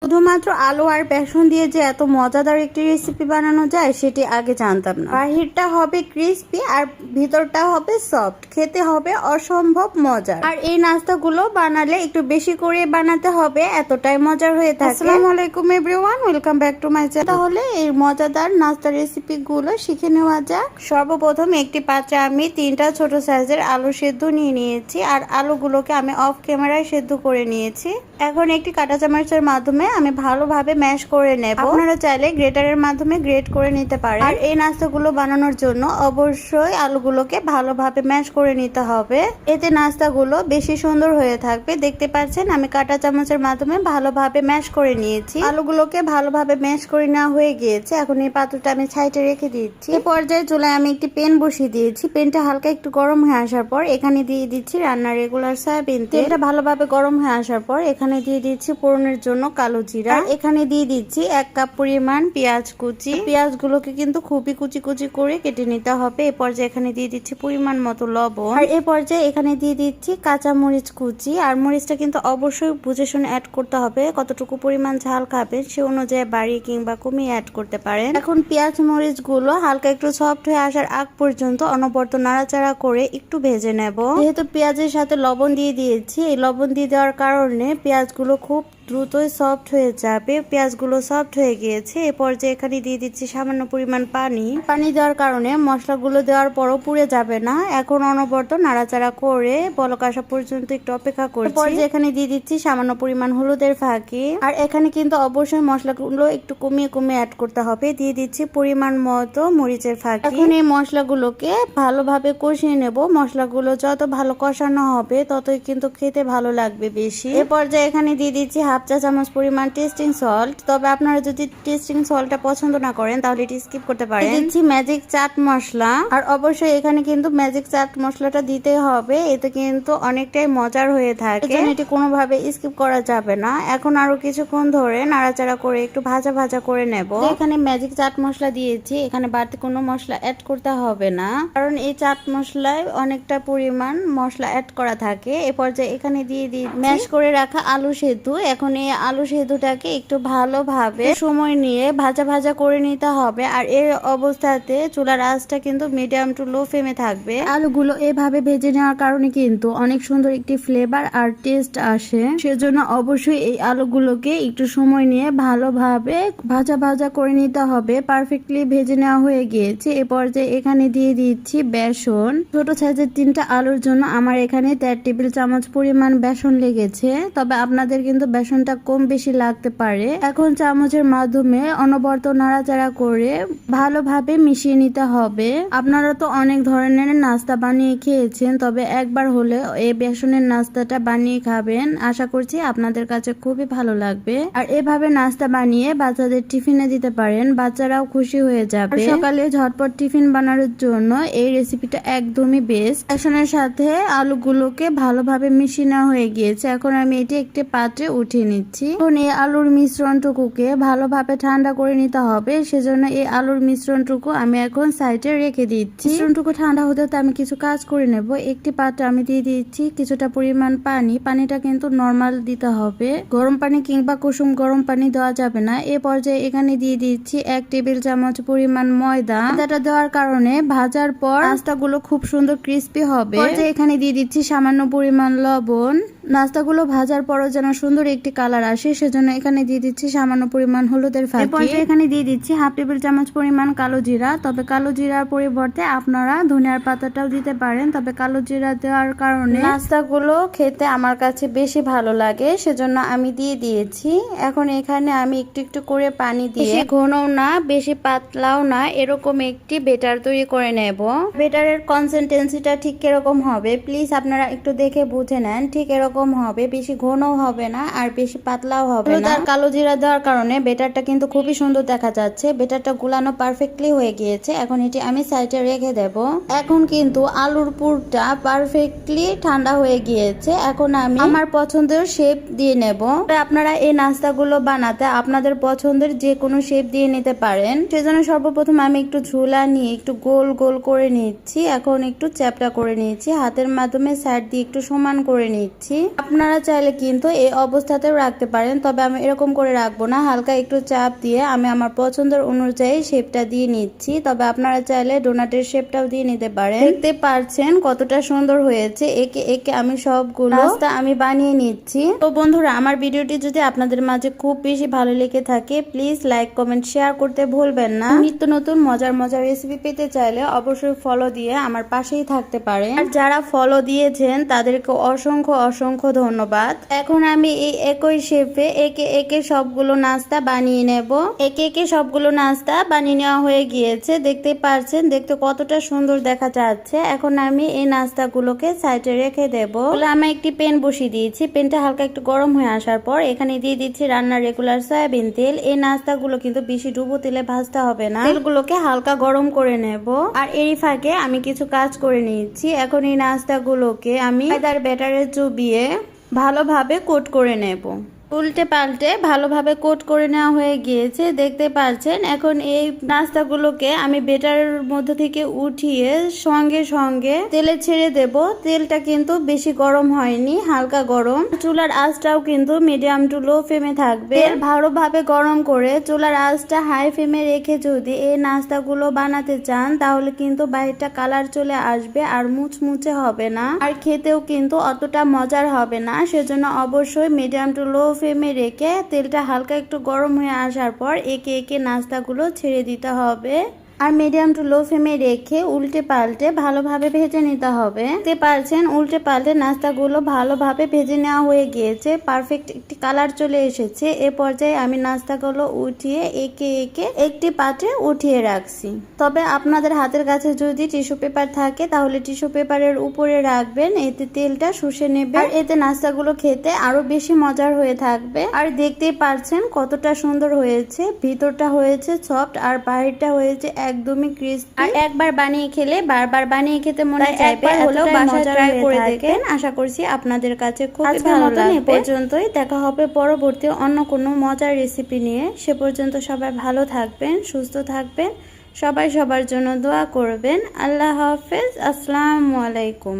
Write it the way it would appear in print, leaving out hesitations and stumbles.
শুধুমাত্র আলু আর বেসন দিয়ে যে এত মজাদার একটি রেসিপি বানানো যায় সেটি আগে জানতাম না। বাহিরটা হবে ক্রিস্পি আর ভিতরটা হবে সফট, খেতে হবে অসম্ভব মজার। আর এই নাস্তাগুলো বানালে একটু বেশি করে বানাতে হবে, এতটাই মজার হয়ে থাকে। আসসালামু আলাইকুম everyone, welcome back to my channel. তাহলে এই মজাদার নাস্তা রেসিপি গুলো শিখে নেওয়া যাক। সর্বপ্রথম একটি পাত্রে আমি 3টা ছোট সাইজের আলু সেদ্ধ নিয়ে নিয়েছি আর আলুগুলোকে আমি অফ ক্যামেরায় সেদ্ধ করে নিয়েছি। এখন একটি কাঁটা চামচের মাধ্যমে আমি ভালোভাবে ম্যাশ করে নেব। আপনারা চাইলে গ্রেটারের মাধ্যমে গ্রেট করে নিতে পারেন। আর এই নাস্তাগুলো বানানোর জন্য অবশ্যই আলুগুলোকে ভালোভাবে ম্যাশ করে নিতে হবে, এতে নাস্তাগুলো বেশি সুন্দর হয়ে থাকবে। দেখতে পাচ্ছেন আমি কাঁটা চামচের মাধ্যমে ভালোভাবে ম্যাশ করে নিয়েছি। আলুগুলোকে ভালোভাবে ম্যাশ করে নেওয়া হয়ে গিয়েছে। এখন এই পাত্রটা আমি সাইডে রেখে দিচ্ছি। এই পর্যায়ে চুলায় আমি একটি প্যান বসিয়ে দিয়েছি। প্যানটা হালকা একটু গরম হয়ে আসার পর এখানে দিয়ে দিচ্ছি রান্নার রেগুলার সয়াবিন তেল। তেলটা ভালোভাবে গরম হয়ে আসার পর এখানে দিয়ে দিচ্ছি ফোড়নের জন্য কালো জিরা। এখানে দিয়ে দিচ্ছি 1 কাপ পরিমাণ পেঁয়াজ কুচি। পেঁয়াজগুলোকে কিন্তু খুবই কুচি কুচি করে কেটে নিতে হবে। এই পর্যায়ে এখানে দিয়ে দিচ্ছি পরিমাণ মতো লবণ। আর এই পর্যায়ে এখানে দিয়ে দিচ্ছি কাঁচা মরিচ কুচি। আর মরিচটা কিন্তু অবশ্যই বুঝে শুনে অ্যাড করতে হবে, কতটুকু পরিমাণ ঝাল খাবেন সে অনুযায়ী বাড়িয়ে কিংবা কমিয়ে অ্যাড করতে পারেন। এখন পেঁয়াজ মরিচ গুলো হালকা একটু সফট হয়ে আসার আগ পর্যন্ত অনবরত নাড়াচাড়া করে একটু ভেজে নেব। যেহেতু পেঁয়াজের সাথে লবণ দিয়ে দিয়েছি, এই লবণ দিয়ে দেওয়ার কারণে পেঁয়াজগুলো খুব দ্রুতই সফট হয়ে যাবে। পেঁয়াজগুলো সফট হয়ে গিয়েছে। এই পর্যায়ে এখানে দিয়ে দিচ্ছি সামান্য পরিমাণ পানি। পানি দেওয়ার কারণে মশলাগুলো দেওয়ার পরও পুড়ে যাবে না। এখন অনবরত নাড়াচাড়া করে বলক আসা পর্যন্ত একটু অপেক্ষা করছি। পর্যায়ে এখানে দিয়ে দিচ্ছি সামান্য পরিমাণ হলুদের ফাঁকি। আর এখানে কিন্তু অবশ্যই মশলাগুলো একটু কমিয়ে কমিয়ে অ্যাড করতে হবে। দিয়ে দিচ্ছি পরিমাণ মতো মরিচের ফাঁকি। এখন এই মশলাগুলোকে ভালোভাবে কষিয়ে নেব। মশলাগুলো যত ভালো কষানো হবে ততই কিন্তু খেতে ভালো লাগবে বেশি। এই পর্যায়ে এখানে দিয়ে দিচ্ছি হাফ চা চামচ পরিমাণ টেস্টিং সল্ট। তবে আপনারা যদি টেস্টিং সল্টটা পছন্দ না করেন তাহলে এটি স্কিপ করতে পারেন। দিচ্ছি ম্যাজিক চাট মশলা। আর অবশ্যই এখানে কিন্তু ম্যাজিক চাট মশলাটা দিতে হবে, এতে কিন্তু অনেকটাই মজার হয়ে থাকে, এজন্য এটি কোনোভাবে স্কিপ করা যাবে না। এখন আরো কিছুক্ষণ ধরে নাড়াচাড়া করে একটু ভাজা ভাজা করে নেব। এখানে ম্যাজিক চাট মশলা দিয়েছি, এখানে বাড়তি কোনো মশলা অ্যাড করতে হবে না, কারণ এই চাট মশলায় অনেকটা পরিমাণ মশলা অ্যাড করা থাকে। এ পর্যায়ে এখানে দিয়ে দিই ম্যাশ করে রাখা আলু সেদ্ধ। এখন এই আলু সেদ্ধটাকে একটু ভালোভাবে সময় নিয়ে ভাজা ভাজা করে নিতে হবে। আর এই অবস্থাতে চুলার আঁচটা কিন্তু মিডিয়াম টু লো ফ্লেমে থাকবে। আলুগুলো এভাবে ভেজে নেওয়ার কারণে কিন্তু অনেক সুন্দর একটি ফ্লেভার আর টেস্ট আসে। সেজন্য অবশ্যই এই আলুগুলোকে একটু সময় নিয়ে ভালোভাবে ভাজা ভাজা করে নিতে হবে। পারফেক্টলি ভেজে নেওয়া হয়ে গিয়েছে। এ পর্যায়ে এখানে দিয়ে দিচ্ছি বেসন। ছোট সাইজের 3টা আলুর জন্য আমার এখানে 1.5 টেবিল চামচ পরিমাণ বেসন লেগেছে, তবে আপনাদের কিন্তু বেসনটা কম বেশি লাগতে পারে। এখন চামচের মাধ্যমে অনবরত নাড়াচাড়া করে ভালোভাবে মিশিয়ে নিতে হবে। আপনারা তো অনেক ধরনের নাস্তা বানিয়ে খেয়েছেন, তবে একবার হলে এই বেসনের নাস্তাটা বানিয়ে খাবেন। আশা করছি আপনাদের কাছে খুবই ভালো লাগবে। আর এভাবে নাস্তা বানিয়ে বাচ্চাদের টিফিনে দিতে পারেন, বাচ্চারাও খুশি হয়ে যাবে। সকালে ঝটপট টিফিন বানানোর জন্য এই রেসিপিটা একদমই বেস্ট। বেসনের সাথে আলুগুলোকে ভালোভাবে মিশিয়ে নেওয়া হয়ে গিয়েছে। এখন আমি এটি একটি পাত্রে উঠিয়ে নিচ্ছি। এখন এই আলুর মিশ্রণটুকুকে ভালোভাবে ঠান্ডা করে নিতে হবে, সেজন্য এই আলুর মিশ্রণটুকু আমি এখন সাইডে রেখে দিচ্ছি। মিশ্রণটুকু ঠান্ডা হতে হতে আমি কিছু কাজ করে নেব। একটি পাত্রে আমি দিয়ে দিচ্ছি কিছুটা পরিমাণ পানি। পানিটা কিন্তু নরমাল দিতে হবে, গরম পানি কিংবা কুসুম গরম পানি দেওয়া যাবে না। এ পর্যায়ে এখানে দিয়ে দিচ্ছি 1 টেবিল চামচ পরিমাণ ময়দা। ময়দাটা দেওয়ার কারণে ভাজার পর নাস্তাগুলো খুব সুন্দর ক্রিস্পি হবে। এখানে দিয়ে দিচ্ছি সামান্য পরিমাণ লবণ। নাস্তাগুলো ভাজার পরও যেন সুন্দর একটি কালার আসে, সেজন্য এখানে দিয়ে দিচ্ছি সামান্য পরিমাণ হলুদের ফাঁকি। এখানে দিয়ে দিচ্ছি হাফ টেবিল চামচ পরিমাণ কালো জিরা। তবে কালো জিরার পরিবর্তে আপনারা ধনিয়ার পাতাটাও দিতে পারেন, তবে কালো জিরা দেওয়ার কারণে নাস্তাগুলো খেতে আমার কাছে বেশি ভালো লাগে, সেজন্য আমি দিয়ে দিয়েছি। এখন এখানে আমি একটু একটু করে পানি দিয়ে ঘনও না বেশি পাতলাও না এরকম একটি বেটার তৈরি করে নেব। বেটারের কনসিস্টেন্সিটা ঠিক কিরকম হবে প্লিজ আপনারা একটু দেখে বুঝে নেন। ঠিক এরকম হবে, বেশি ঘনও হবে না আর বেশি পাতলাও হবে না। কালো জিরা দেওয়ার কারণে বেটারটা কিন্তু খুবই সুন্দর দেখা যাচ্ছে। বেটারটা গুলানো পারফেক্টলি হয়ে গিয়েছে। এখন এটি আমি সাইডে রেখে দেব। এখন কিন্তু আলুর পুরটা পারফেক্টলি ঠান্ডা হয়ে গিয়েছে। এখন আমি আমার পছন্দের শেপ দিয়ে নেব। আপনারা এই নাস্তাগুলো বানাতে আপনাদের পছন্দের যে কোনো শেপ দিয়ে নিতে পারেন। সেজন্য সর্বপ্রথম আমি একটু ঝুলা নিয়ে একটু গোল গোল করে নিচ্ছি। এখন একটু চ্যাপটা করে নিচ্ছি, হাতের মাধ্যমে সাইড দিয়ে একটু সমান করে নিচ্ছি। আপনারা চাইলে কিন্তু এই অবস্থাতেও রাখতে পারেন, তবে আমি এরকম করে রাখবো না, হালকা একটু চাপ দিয়ে আমি আমার পছন্দের অনুযায়ী শেপটা দিয়ে নিচ্ছি। তবে আপনারা চাইলে ডোনাটের শেপটাও দিয়ে নিতে পারেন। দেখতে পাচ্ছেন কতটা সুন্দর হয়েছে। একে একে আমি সবগুলো নাস্তা আমি বানিয়ে নিচ্ছি। তো বন্ধুরা, আমার ভিডিওটি যদি আপনাদের মাঝে খুব বেশি ভালো লেগে থাকে প্লিজ লাইক কমেন্ট শেয়ার করতে ভুলবেন না। নিত্য নতুন মজার মজার রেসিপি পেতে চাইলে অবশ্যই ফলো দিয়ে আমার পাশেই থাকতে পারেন। আর যারা ফলো দিয়েছেন তাদেরকে অসংখ্য অসংখ্য ধন্যবাদ। এখন আমি এই একই শেপে একে একে সবগুলো নাস্তা বানিয়ে নেব। একে একে সবগুলো নাস্তা বানিয়ে নেওয়া হয়ে গিয়েছে। দেখতে পাচ্ছেন দেখতে কতটা সুন্দর দেখা যাচ্ছে। এখন আমি এই নাস্তাগুলোকে সাইডে রেখে দেব। আমি একটি প্যান বসিয়ে দিয়েছি। প্যানটা হালকা একটু গরম হয়ে আসার পর এখানে দিয়ে দিচ্ছি রান্নার রেগুলার সয়াবিন তেল। এই নাস্তাগুলো কিন্তু বেশি ডুবো তেলে ভাজতে হবে না, তেলগুলোকে হালকা গরম করে নেব। আর এর ফাঁকে আমি কিছু কাজ করে নিয়েছি। এখন এই নাস্তাগুলোকে আমি ময়দার ব্যাটারে চুবিয়ে ভালোভাবে কোট করে নেব। উল্টে পাল্টে ভালোভাবে কোট করে নেওয়া হয়ে গিয়েছে। দেখতে পাচ্ছেন এখন এই নাস্তাগুলোকে আমি ব্যাটারের মধ্যে থেকে উঠিয়ে সঙ্গে সঙ্গে তেলে ছেড়ে দেব। তেলটা কিন্তু বেশি গরম হয়নি, হালকা গরম। চুলার আঁচটাও কিন্তু মিডিয়াম টু লো ফ্লেমে থাকবে। তেল ভালোভাবে গরম করে চুলার আঁচটা হাই ফ্লেমে রেখে যদি এই নাস্তাগুলো বানাতে চান তাহলে কিন্তু বাইরেটা কালার চলে আসবে আর মুচমুচে হবে না, আর খেতেও কিন্তু অতটা মজার হবে না। সেজন্য অবশ্যই মিডিয়াম টু লো ফ্লেমে রেখে তেলটা হালকা একটু গরম হয়ে আসার পর একে একে নাস্তাগুলো ছেড়ে দিতে হবে। আর মিডিয়াম টু লো ফ্লেমে রেখে উল্টে পাল্টে ভালোভাবে ভেজে নিতে হবে। দেখতে পাচ্ছেন উল্টে পাল্টে নাস্তাগুলো ভালোভাবে ভেজে নেওয়া হয়ে গিয়েছে। পারফেক্ট একটি কালার চলে এসেছে। এ পর্যায়ে আমি নাস্তাগুলো উঠিয়ে একে একে একটি পাত্রে উঠিয়ে রাখছি। তবে আপনাদের হাতের কাছে যদি টিস্যু পেপার থাকে তাহলে টিস্যু পেপারের উপরে রাখবেন, এতে তেলটা শুষে নেবে। আর এতে নাস্তাগুলো খেতে আরো বেশি মজার হয়ে থাকবে। আর দেখতেই পাচ্ছেন কতটা সুন্দর হয়েছে। ভিতরটা হয়েছে সফট আর বাহিরটা হয়েছে একদমই ক্রিস্পি। আর একবার বানিয়ে খেলে বারবার বানিয়ে খেতে মনে চাইবে। হলেও বাসায় ট্রাই করে দেখবেন। আশা করছি আপনাদের কাছে খুব ভালো লাগবে। এ পর্যন্তই, দেখা হবে পরবর্তী অন্য কোনো মজার রেসিপি নিয়ে। সে পর্যন্ত সবাই ভালো থাকবেন, সুস্থ থাকবেন। সবাই সবার জন্য দোয়া করবেন। আল্লাহ হাফেজ। আসসালামু আলাইকুম।